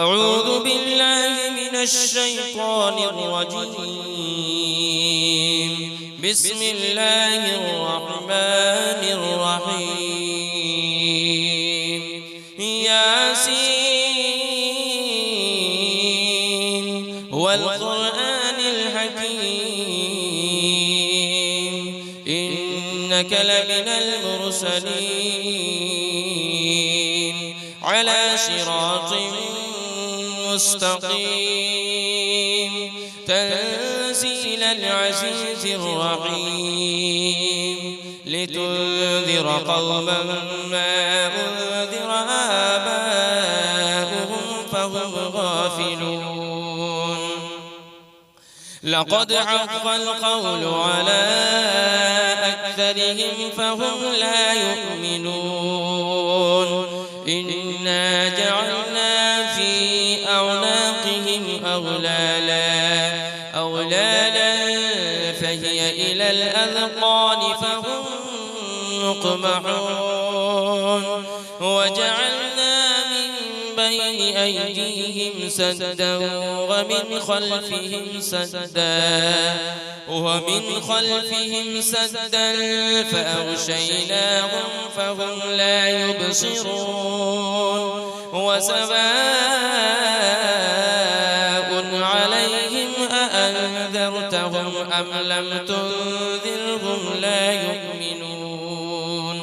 أعوذ بالله من الشيطان الرجيم. بسم الله الرحمن الرحيم. ياسين والقرآن الحكيم إنك لمن المرسلين على صراط مستقيم تنزيل العزيز الرحيم لتنذر قوما ما أنذر آباؤهم فهم غافلون. لقد حق القول على أكثرهم فهم لا يؤمنون. إنا جعلنا في أعناقهم أغلالا فهي إلى الأذقان فهم مقمحون. وجعلنا من بين أيديهم سدا ومن خلفهم سدا فأغشيناهم فهم لا يبصرون. وسواء عليهم أأنذرتهم أم لم تنذرهم لا يؤمنون.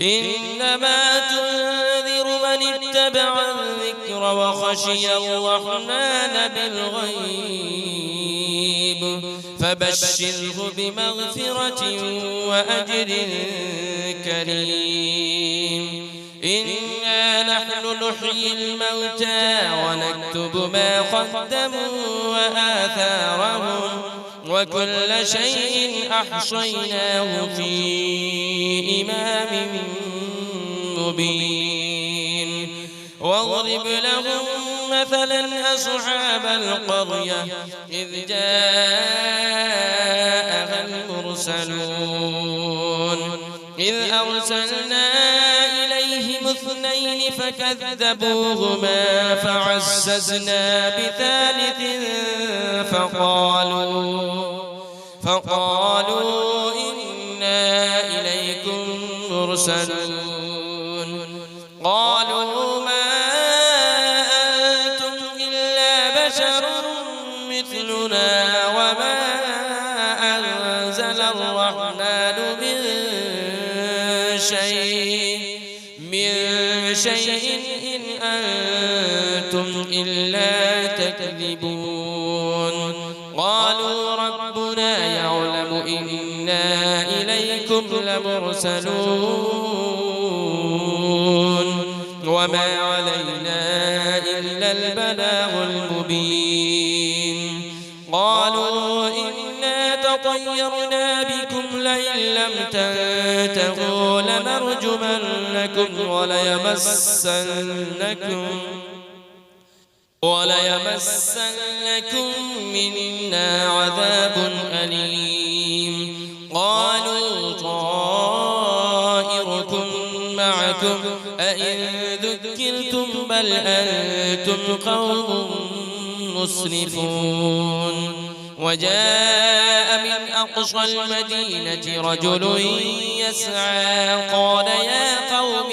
إنما تنذر من اتبع الذكر وخشي الرحمن بالغيب فبشره بمغفرة وأجر كريم. إنا نحن نحيي الموتى ونكتب ما قدموا وآثارهم وكل شيء أحصيناه في إمام مبين. واضرب لهم مثلا أصحاب القرية إذ جاءها المرسلون إذ أرسلنا إليهم اثنين فكذبوهما فعززنا بثالث فقالوا إنا إليكم مرسلون. قالوا ما أنتم إلا بشر مثلنا وما أنزل الرحمن من شيء إن أنتم إلا تكذبون. قالوا ربنا يعلم إنا إليكم لمرسلون وما علينا إلا البلاغ المبين. قالوا إنا تطيرنا بكم لئن لم تنتهوا لنرجمنكم وليمسنكم منا عذاب أليم. قالوا طائركم معكم أئن ذكرتم بل أنتم قوم مسرفون. وجاء من أقصى المدينة رجل يسعى قال يا قوم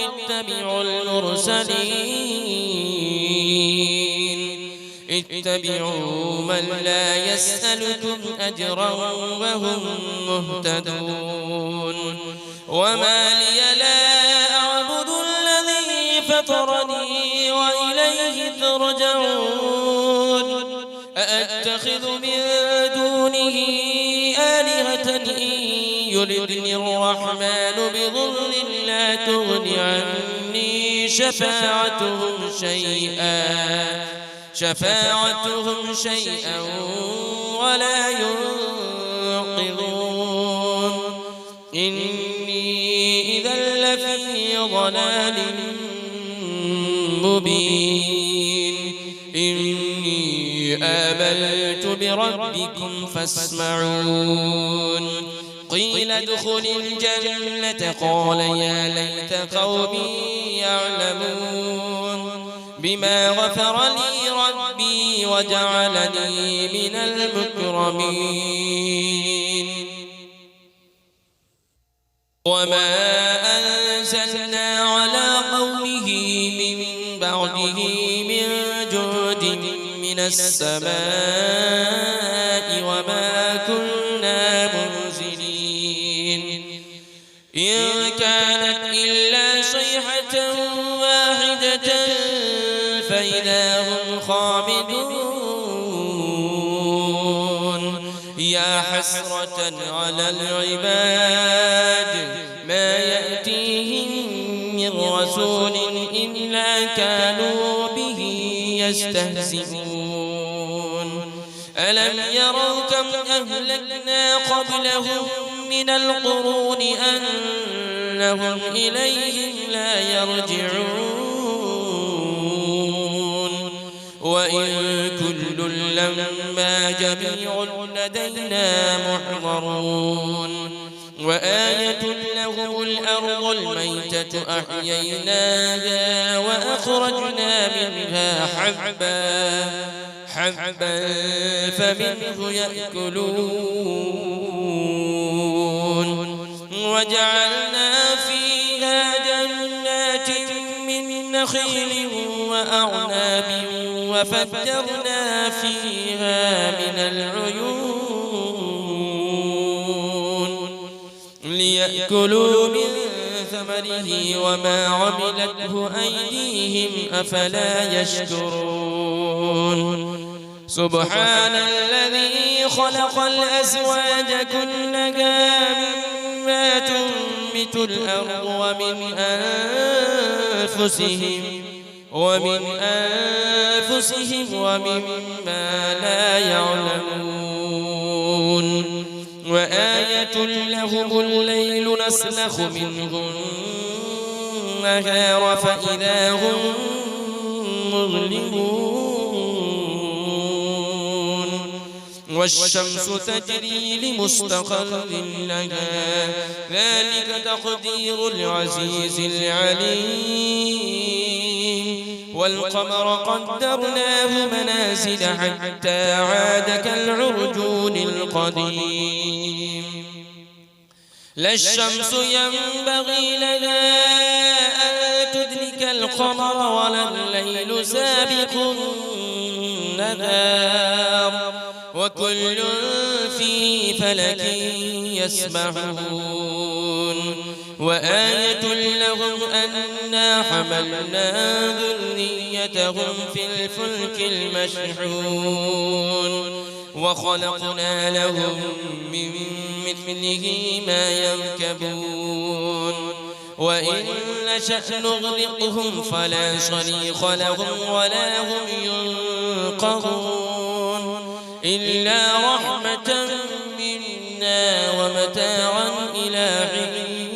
اتبعوا من لا يسألكم أجرا وهم مهتدون. وما لي لا أعبد الذي فطرني وإليه ترجعون. أأتخذ من دونه آلهة إن يردني الرحمن بضر لا تغن عني شفاعتهم شيئا ولا ينقذون. إني إذا لفي ضلال مبين. إني آمنت بربكم فاسمعون. قيل ادخل الجنة قال يا ليت قومي يعلمون. بما غفر لي ربي وجعلني من المكرمين وما أنزلنا على قومه من بعده من جود من السماء وما كنا منزلين إن كانت إلا صيحة واحدة فإذا هم خامدون يا حسرة على العباد ما يأتيهم من رسول إلا كانوا به يستهزئون ألم يروا كم أهلكنا قبلهم من القرون أنهم إليهم لا يرجعون وإن كل لما جميع لدينا محضرون وآية لهم الأرض الميتة أحييناها وأخرجنا منها حبا فمنه يأكلون وجعلنا فيها جنات من نخيل وأعناب وفجرنا فيها من العيون ليأكلوا من ثمره وما عملته أيديهم أفلا يشكرون سبحان الذي خلق الأزواج كلها مما تنبت الأرض ومن أنفسهم ومما لا يعلمون وآية لهم الليل نسلخ منه النهار فإذا هم مظلمون والشمس تجري لمستقر لها ذلك تقدير العزيز العليم والقمر قدرناه منازل حتى عاد كالعرجون القديم لا الشمس ينبغي لها أن تدرك القمر ولا الليل سابق النهار وكل في فلك يسبحون وآية لهم أنا حملنا ذريتهم في الفلك المشحون وخلقنا لهم من مثله ما يركبون وإن نشأ نغرقهم فلا صريخ لهم ولا هم ينقذون إلا رحمة منا ومتاعا إلى حين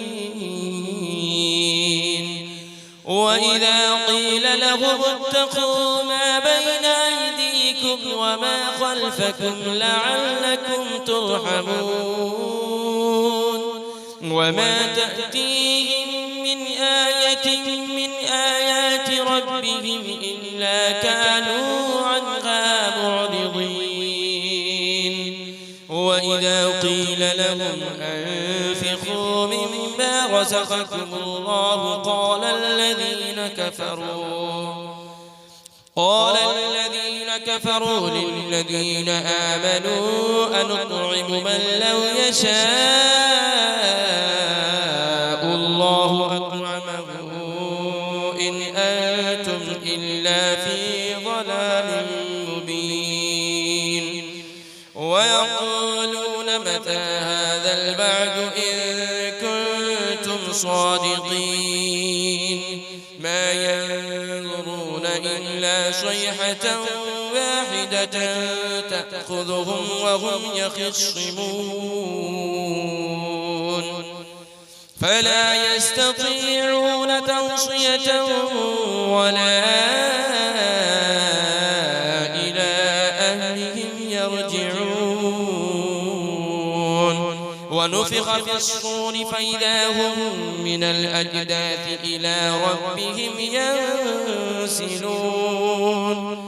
وإذا قيل لهم اتقوا ما بين أيديكم وما خلفكم لعلكم ترحمون وما تأتيهم من آية من آيات ربهم إلا كانوا عنها معرضين وإذا قيل لهم أنفقوا مما رزقكم الله قال الذين كفروا للذين آمنوا أنطعم من لو يشاء الله أطعمه إن أنتم إلا في ضلال مبين ويقولون متى هذا البعد إن كنتم صادقين ما ينظرون إلا صيحة واحدة تأخذهم وهم يخصمون فلا يستطيعون توصية ولا إلى أهلهم يرجعون ونفخ في الصور فإذا هم من الأجداث إلى ربهم ينسلون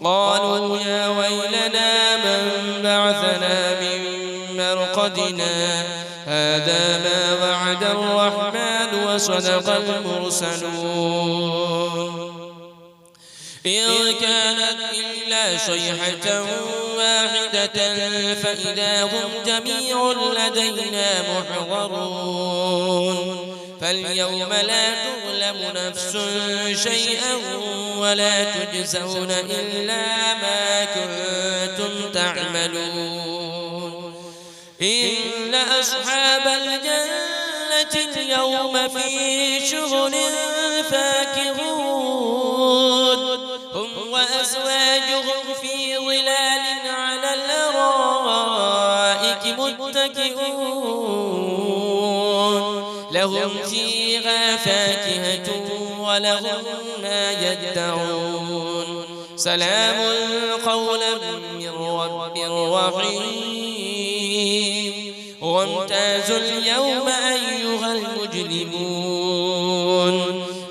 قالوا يا ويلنا من بعثنا من مرقدنا هذا ما وعد الرحمن وصدق المرسلون إن كانت إلا صيحة واحدة فإذا هم جميع لدينا محضرون فاليوم لا تظلم نفس شيئا ولا تجزون إلا ما كنتم تعملون إن أصحاب الجنة اليوم في شغل فاكهون هم وأزواجهم في ظلال على الأرائك متكئون لهم فيها فاكهة ولهم ما يدعون سلام قولا من رب رحيم وامتازوا اليوم أيها المجرمون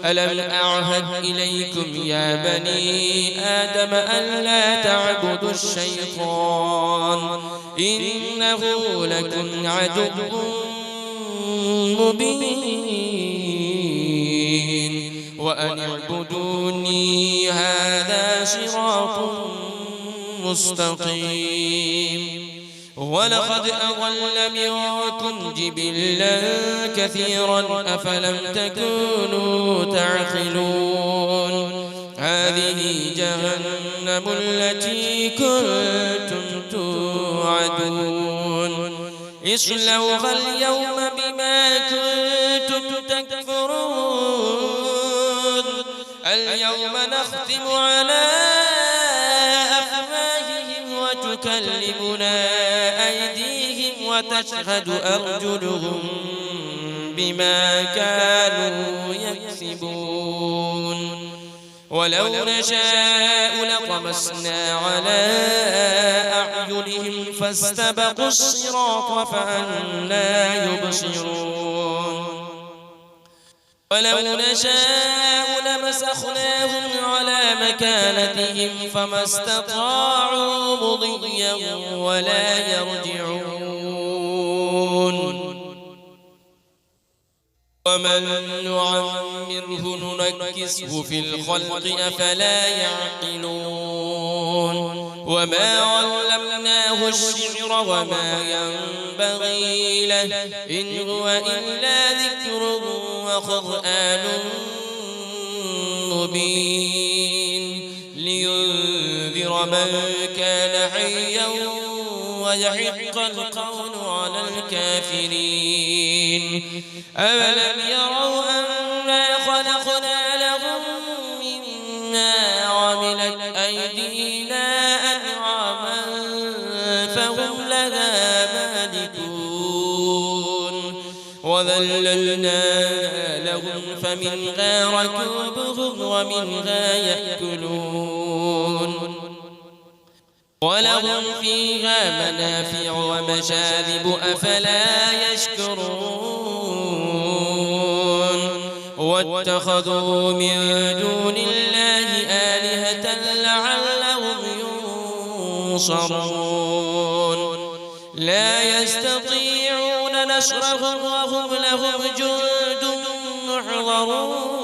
ألم أعهد إليكم يا بني آدم ألا تعبدوا الشيطان إنه لكم عدو مبين وأن اعبدوني هذا صراط مستقيم ولقد أضل منكم جبلا كثيرا أفلم تكونوا تعقلون هذه جهنم التي كنتم توعدون اصلوها اليوم بما كنتم تكفرون اليوم نختم على أفواههم وتكلمنا أيديهم وتشهد أرجلهم بما كانوا يكسبون ولو نشاء لطمسنا على أعينهم فاستبقوا الصراط فأنى يبصرون ولو نشاء لمسخناهم على مكانتهم فما استطاعوا مضيا ولا يرجعون ومن نعمره ننكسه في الخلق أفلا يعقلون وما علمناه الشعر وما ينبغي له إن هو إلا ذكر وقرآن مبين لينذر من كان حيا ويحق القول على الكافرين أولم يروا أنا خلقنا لهم مما عملت أيدينا أنعاما فهم لها مالكون وذللناها لهم فمنها ركوبهم ومنها يأكلون ولهم فيها منافع ومشارب أفلا يشكرون واتخذوا من دون الله آلهة لعلهم ينصرون لا يستطيعون نصرهم وهم لهم جند محضرون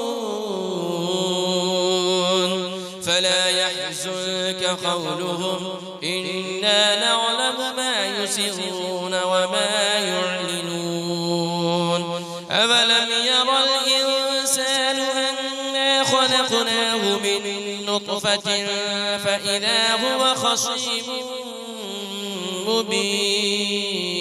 فلا يحزنك قولهم إنا نعلم ما يسرون وما يعلنون أولم يرى الإنسان أنا خلقناه من نطفة فإذا هو خصيم مبين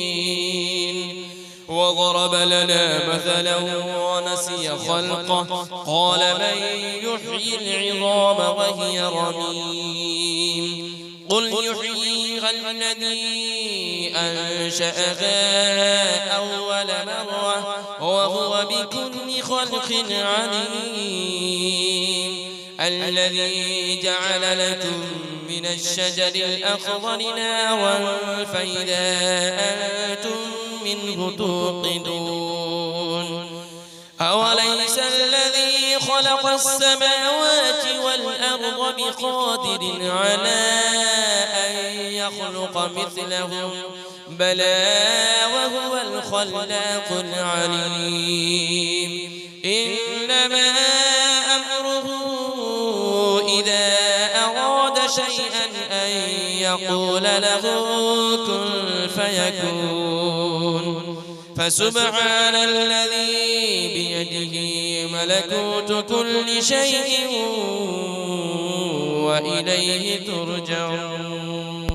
وضرب لنا مثلا ونسي خلقه قال من يحيي العظام وهي رميم قل يحييها الذي أنشأها أول مرة وهو بكل خلق عليم الذي جعل لكم من الشجر الأخضر نارا فإذا أنتم منه توقدون أوليس الذي خلق السماوات والأرض بقادر على أن يخلق مثلهم بلى وهو الخلاق العليم إنما أمره إذا أراد شيئا أن يقول له كن فيكون فسبحان الذي بيده ملكوت كل شيء وإليه ترجعون